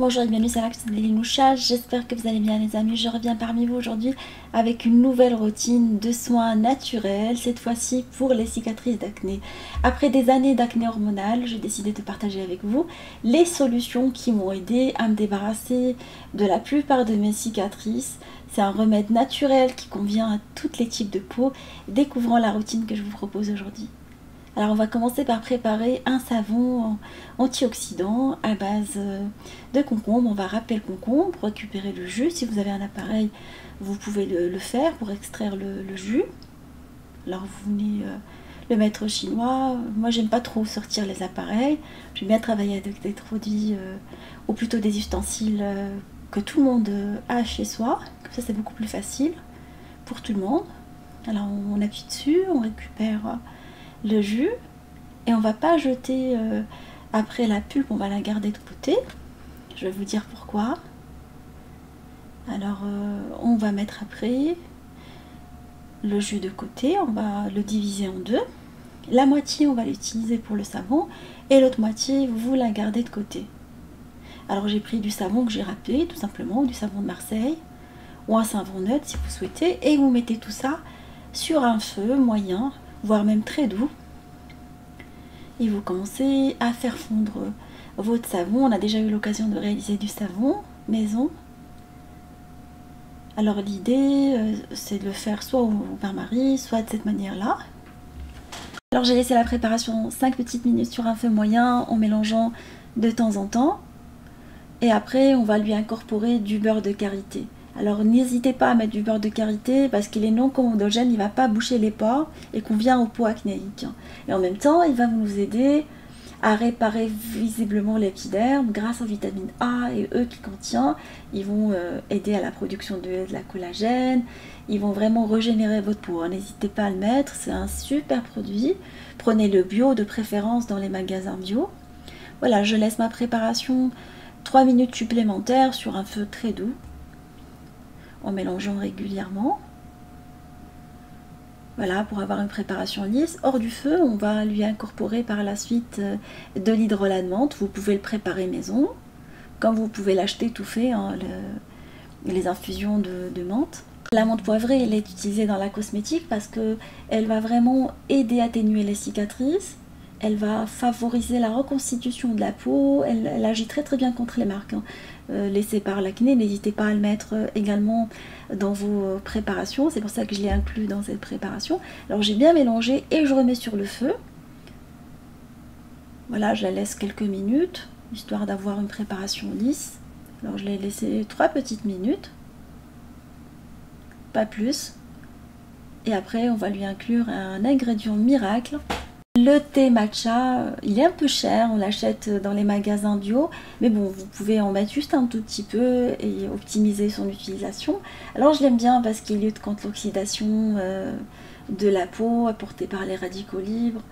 Bonjour et bienvenue sur l'Axe de Linoucha, j'espère que vous allez bien les amis. Je reviens parmi vous aujourd'hui avec une nouvelle routine de soins naturels, cette fois-ci pour les cicatrices d'acné. Après des années d'acné hormonale, j'ai décidé de partager avec vous les solutions qui m'ont aidé à me débarrasser de la plupart de mes cicatrices. C'est un remède naturel qui convient à tous les types de peau, découvrant la routine que je vous propose aujourd'hui. Alors on va commencer par préparer un savon antioxydant à base de concombre. On va râper le concombre, récupérer le jus. Si vous avez un appareil, vous pouvez le faire pour extraire le jus. Alors vous venez le mettre au chinois. Moi j'aime pas trop sortir les appareils. J'aime bien travailler avec des produits ou plutôt des ustensiles que tout le monde a chez soi. Comme ça c'est beaucoup plus facile pour tout le monde. Alors on appuie dessus, on récupère le jus et on va pas jeter après la pulpe, on va la garder de côté. Je vais vous dire pourquoi. Alors on va mettre après le jus de côté, on va le diviser en deux. La moitié on va l'utiliser pour le savon et l'autre moitié vous la gardez de côté. Alors j'ai pris du savon que j'ai râpé tout simplement, du savon de Marseille ou un savon neutre si vous souhaitez, et vous mettez tout ça sur un feu moyen, voire même très doux, et vous commencez à faire fondre votre savon. On a déjà eu l'occasion de réaliser du savon maison. Alors l'idée c'est de le faire soit au bain-marie, soit de cette manière là. Alors j'ai laissé la préparation 5 petites minutes sur un feu moyen en mélangeant de temps en temps, et après on va lui incorporer du beurre de karité. Alors n'hésitez pas à mettre du beurre de karité parce qu'il est non comedogène, il ne va pas boucher les pores et convient aux peaux acnéiques. Et en même temps, il va nous aider à réparer visiblement l'épiderme grâce aux vitamines A et E qu'il contient. Ils vont aider à la production de la collagène, ils vont vraiment régénérer votre peau. N'hésitez pas à le mettre, c'est un super produit. Prenez le bio de préférence dans les magasins bio. Voilà, je laisse ma préparation 3 minutes supplémentaires sur un feu très doux, en mélangeant régulièrement. Voilà, pour avoir une préparation lisse. Hors du feu, on va lui incorporer par la suite de l'hydrolat de menthe. Vous pouvez le préparer maison, comme vous pouvez l'acheter tout fait, hein, les infusions de menthe. La menthe poivrée, elle est utilisée dans la cosmétique parce qu'elle va vraiment aider à atténuer les cicatrices. Elle va favoriser la reconstitution de la peau, elle agit très très bien contre les marques hein, laissées par l'acné. N'hésitez pas à le mettre également dans vos préparations, c'est pour ça que je l'ai inclus dans cette préparation. Alors j'ai bien mélangé et je remets sur le feu. Voilà, je la laisse quelques minutes, histoire d'avoir une préparation lisse. Alors je l'ai laissé 3 petites minutes, pas plus. Et après on va lui inclure un ingrédient miracle. Le thé matcha, il est un peu cher, on l'achète dans les magasins bio, mais bon, vous pouvez en mettre juste un tout petit peu et optimiser son utilisation. Alors je l'aime bien parce qu'il lutte contre l'oxydation de la peau apportée par les radicaux libres.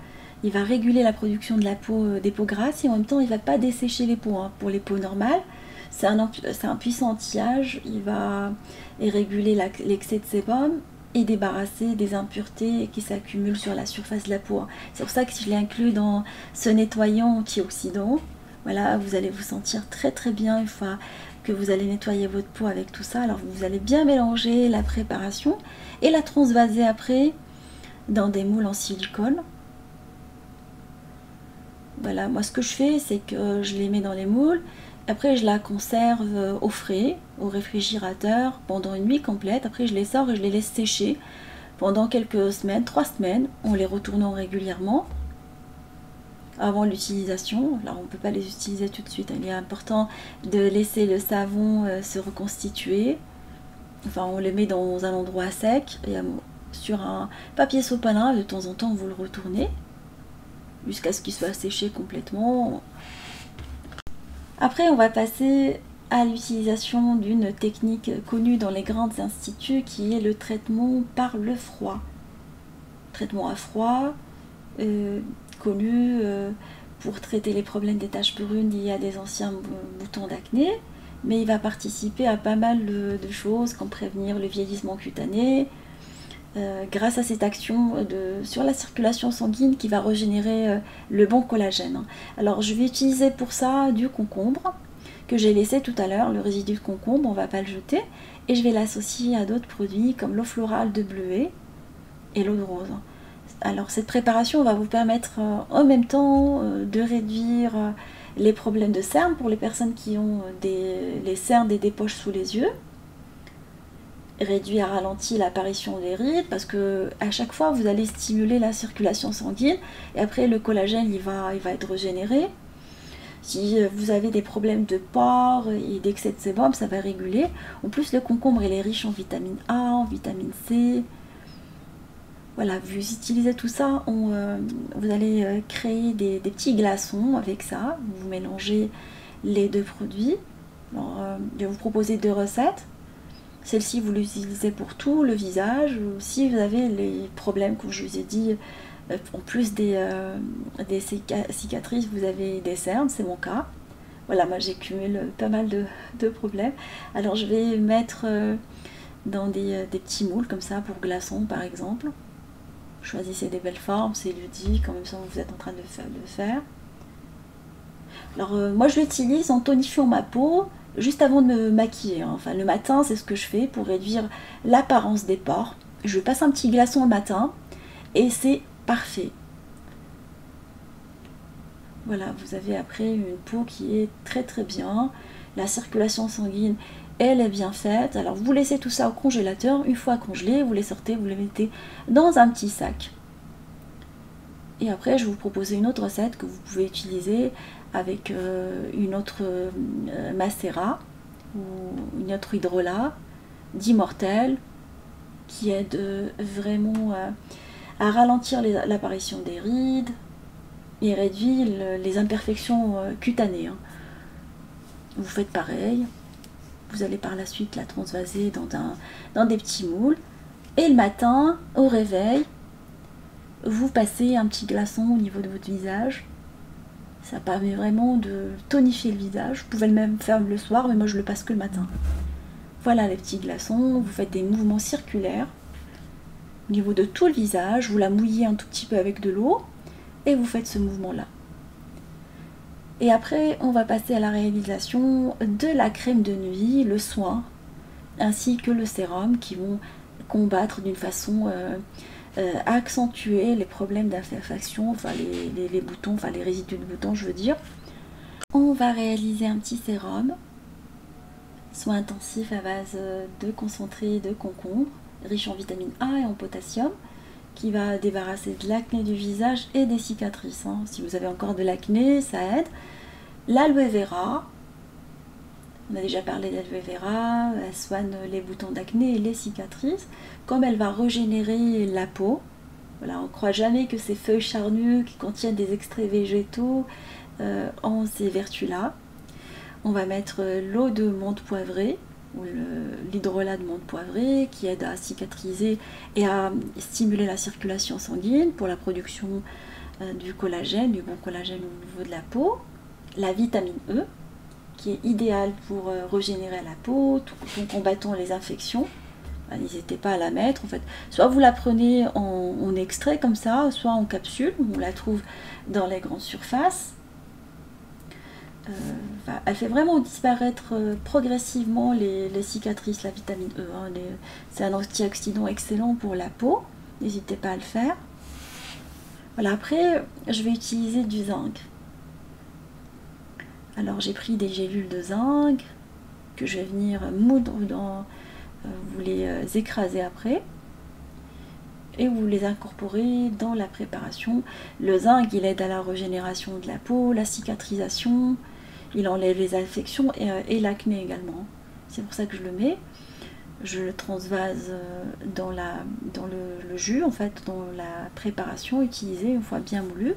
Il va réguler la production de la peau, des peaux grasses, et en même temps il ne va pas dessécher les peaux hein, pour les peaux normales. C'est un puissant anti-âge, il va réguler l'excès de sébum et débarrasser des impuretés qui s'accumulent sur la surface de la peau. C'est pour ça que je l'ai inclus dans ce nettoyant antioxydant. Voilà, vous allez vous sentir très très bien une fois que vous allez nettoyer votre peau avec tout ça. Alors vous allez bien mélanger la préparation et la transvaser après dans des moules en silicone. Voilà, moi ce que je fais, c'est que je les mets dans les moules. Après je la conserve au frais, au réfrigérateur pendant une nuit complète. Après je les sors et je les laisse sécher pendant quelques semaines, 3 semaines, en les retournant régulièrement avant l'utilisation. Alors on ne peut pas les utiliser tout de suite, il est important de laisser le savon se reconstituer. Enfin on les met dans un endroit sec et sur un papier sopalin, de temps en temps vous le retournez jusqu'à ce qu'il soit séché complètement. Après, on va passer à l'utilisation d'une technique connue dans les grands instituts qui est le traitement par le froid. Traitement à froid, connu pour traiter les problèmes des taches brunes liées à des anciens boutons d'acné, mais il va participer à pas mal de choses comme prévenir le vieillissement cutané, grâce à cette action sur la circulation sanguine qui va régénérer le bon collagène. Alors je vais utiliser pour ça du concombre que j'ai laissé tout à l'heure, le résidu de concombre, on ne va pas le jeter, et je vais l'associer à d'autres produits comme l'eau florale de bleuet et l'eau de rose. Alors cette préparation va vous permettre en même temps de réduire les problèmes de cernes pour les personnes qui ont les cernes et des poches sous les yeux, réduire, ralentir l'apparition des rides parce que à chaque fois vous allez stimuler la circulation sanguine et après le collagène il va être régénéré. Si vous avez des problèmes de pores et d'excès de sébum, ça va réguler. En plus, le concombre il est riche en vitamine A, en vitamine C. Voilà, vous utilisez tout ça, vous allez créer des petits glaçons avec ça. Vous mélangez les deux produits. Alors, je vais vous proposer 2 recettes. Celle-ci, vous l'utilisez pour tout le visage. Si vous avez les problèmes, comme je vous ai dit, en plus des cicatrices, vous avez des cernes, c'est mon cas. Voilà, moi j'accumule pas mal de problèmes. Alors je vais mettre dans des petits moules comme ça pour glaçons par exemple. Choisissez des belles formes, c'est ludique, en même temps vous êtes en train de le faire. Alors moi je l'utilise en tonifiant ma peau juste avant de me maquiller. Enfin le matin c'est ce que je fais pour réduire l'apparence des pores. Je passe un petit glaçon le matin et c'est parfait. Voilà, vous avez après une peau qui est très très bien. La circulation sanguine, elle est bien faite. Alors vous laissez tout ça au congélateur. Une fois congelé, vous les sortez, vous les mettez dans un petit sac. Et après, je vais vous proposer une autre recette que vous pouvez utiliser avec une autre macérat ou une autre hydrolat d'immortel qui aide vraiment à ralentir l'apparition des rides et réduit les imperfections cutanées. Vous faites pareil. Vous allez par la suite la transvaser dans des petits moules. Et le matin, au réveil, vous passez un petit glaçon au niveau de votre visage. Ça permet vraiment de tonifier le visage. Vous pouvez le même faire le soir, mais moi je le passe que le matin. Voilà les petits glaçons. Vous faites des mouvements circulaires au niveau de tout le visage. Vous la mouillez un tout petit peu avec de l'eau et vous faites ce mouvement-là. Et après, on va passer à la réalisation de la crème de nuit, le soin, ainsi que le sérum qui vont combattre d'une façon accentuer les problèmes d'imperfection, enfin les boutons, enfin les résidus de boutons, je veux dire. On va réaliser un petit sérum, soin intensif à base de concentré de concombre, riche en vitamine A et en potassium, qui va débarrasser de l'acné du visage et des cicatrices. Si vous avez encore de l'acné, ça aide. L'aloe vera, on a déjà parlé d'aloe vera, elle soigne les boutons d'acné et les cicatrices. Comme elle va régénérer la peau, voilà, on ne croit jamais que ces feuilles charnues qui contiennent des extraits végétaux ont ces vertus-là. On va mettre l'eau de menthe poivrée, ou l'hydrolat de menthe poivrée qui aide à cicatriser et à stimuler la circulation sanguine pour la production du collagène, du bon collagène au niveau de la peau. La vitamine E qui est idéale pour régénérer la peau tout en combattant les infections. N'hésitez pas à la mettre en fait. Soit vous la prenez en extrait comme ça, soit en capsule, on la trouve dans les grandes surfaces. Elle fait vraiment disparaître progressivement les cicatrices, la vitamine E. C'est un antioxydant excellent pour la peau, n'hésitez pas à le faire. Voilà, après, je vais utiliser du zinc. Alors j'ai pris des gélules de zinc que je vais venir moudre dans... vous les écrasez après et vous les incorporez dans la préparation. Le zinc, il aide à la régénération de la peau, la cicatrisation, il enlève les infections et l'acné également. C'est pour ça que je le mets. Je le transvase dans le jus, en fait, dans la préparation utilisée une fois bien moulu.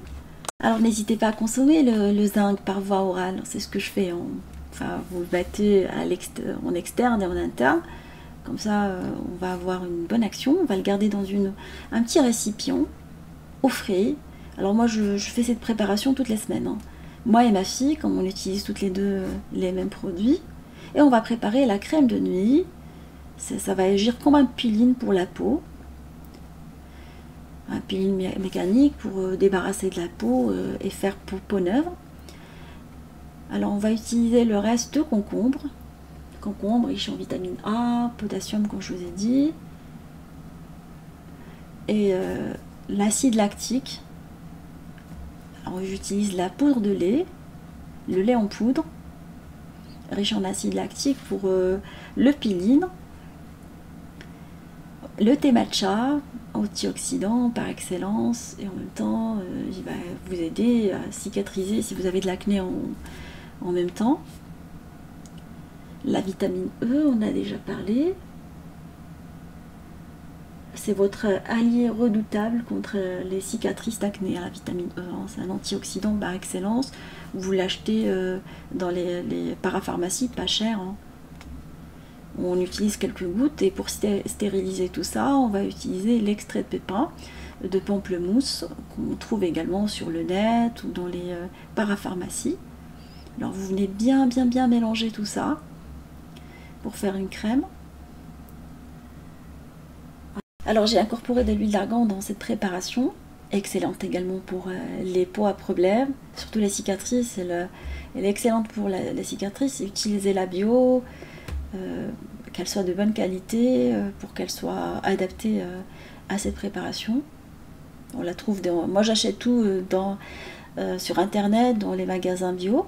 Alors n'hésitez pas à consommer le zinc par voie orale, c'est ce que je fais. Enfin, vous le battez en externe et en interne. Comme ça, on va avoir une bonne action. On va le garder dans un petit récipient, au frais. Alors moi, je fais cette préparation toutes les semaines. Moi et ma fille, comme on utilise toutes les deux les mêmes produits. Et on va préparer la crème de nuit. Ça va agir comme un peeling pour la peau. Un peeling mécanique pour débarrasser de la peau et faire peau neuve. Alors on va utiliser le reste de concombre. Concombre riche en vitamine A, potassium comme je vous ai dit. Et l'acide lactique. Alors j'utilise la poudre de lait, le lait en poudre, riche en acide lactique pour le piline. Le thé matcha, antioxydant par excellence, et en même temps il va vous aider à cicatriser si vous avez de l'acné en même temps. La vitamine E, on a déjà parlé. C'est votre allié redoutable contre les cicatrices d'acné, la vitamine E. C'est un antioxydant par excellence. Vous l'achetez dans les parapharmacies, pas cher. On utilise quelques gouttes, et pour stériliser tout ça, on va utiliser l'extrait de pépins de pamplemousse qu'on trouve également sur le net ou dans les parapharmacies. Alors vous venez bien mélanger tout ça pour faire une crème. Alors j'ai incorporé de l'huile d'argan dans cette préparation, excellente également pour les peaux à problème, surtout les cicatrices. Elle est excellente pour les cicatrices. Utilisez la bio, qu'elle soit de bonne qualité, pour qu'elle soit adaptée à cette préparation. On la trouve moi j'achète tout sur internet, dans les magasins bio,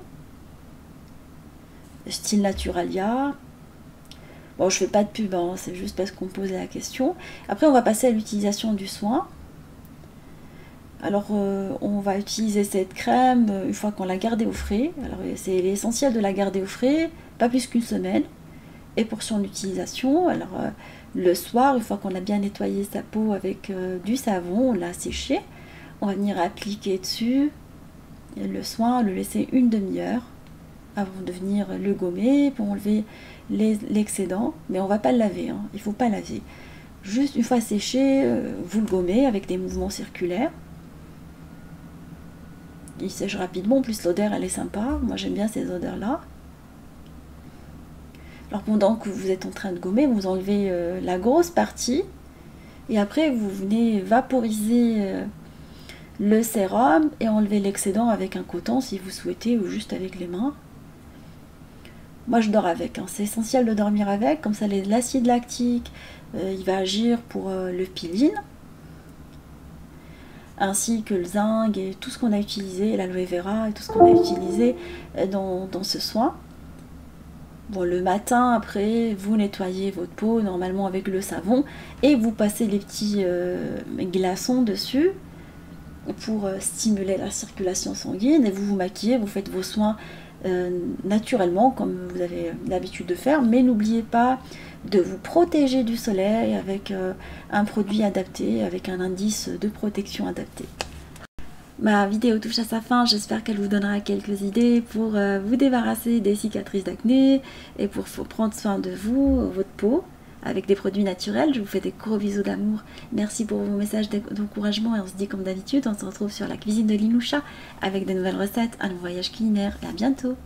style Naturalia. Bon, je fais pas de pub, hein, c'est juste parce qu'on me posait la question. Après, on va passer à l'utilisation du soin. Alors, on va utiliser cette crème une fois qu'on l'a gardée au frais. Alors, c'est essentiel de la garder au frais, pas plus qu'une semaine. Et pour son utilisation, alors le soir, une fois qu'on a bien nettoyé sa peau avec du savon, on l'a séché, on va venir appliquer dessus le soin, le laisser une demi-heure avant de venir le gommer pour enlever l'excédent, mais on va pas le laver, hein. Il faut pas laver. Juste une fois séché, vous le gommez avec des mouvements circulaires. Il sèche rapidement, en plus l'odeur elle est sympa, moi j'aime bien ces odeurs là. Alors pendant que vous êtes en train de gommer, vous enlevez la grosse partie, et après vous venez vaporiser le sérum et enlever l'excédent avec un coton si vous souhaitez, ou juste avec les mains. Moi je dors avec, hein. C'est essentiel de dormir avec, comme ça l'acide lactique il va agir pour le piline, ainsi que le zinc et tout ce qu'on a utilisé, l'aloe vera et tout ce qu'on a utilisé dans ce soin. Bon, le matin après, vous nettoyez votre peau normalement avec le savon et vous passez les petits glaçons dessus pour stimuler la circulation sanguine, et vous vous maquillez, vous faites vos soins naturellement comme vous avez l'habitude de faire, mais n'oubliez pas de vous protéger du soleil avec un produit adapté, avec un indice de protection adapté. Ma vidéo touche à sa fin, j'espère qu'elle vous donnera quelques idées pour vous débarrasser des cicatrices d'acné et pour prendre soin de vous, votre peau, avec des produits naturels. Je vous fais des gros bisous d'amour. Merci pour vos messages d'encouragement, et on se dit comme d'habitude, on se retrouve sur la cuisine de Linoucha avec de nouvelles recettes, un voyage culinaire, et à bientôt.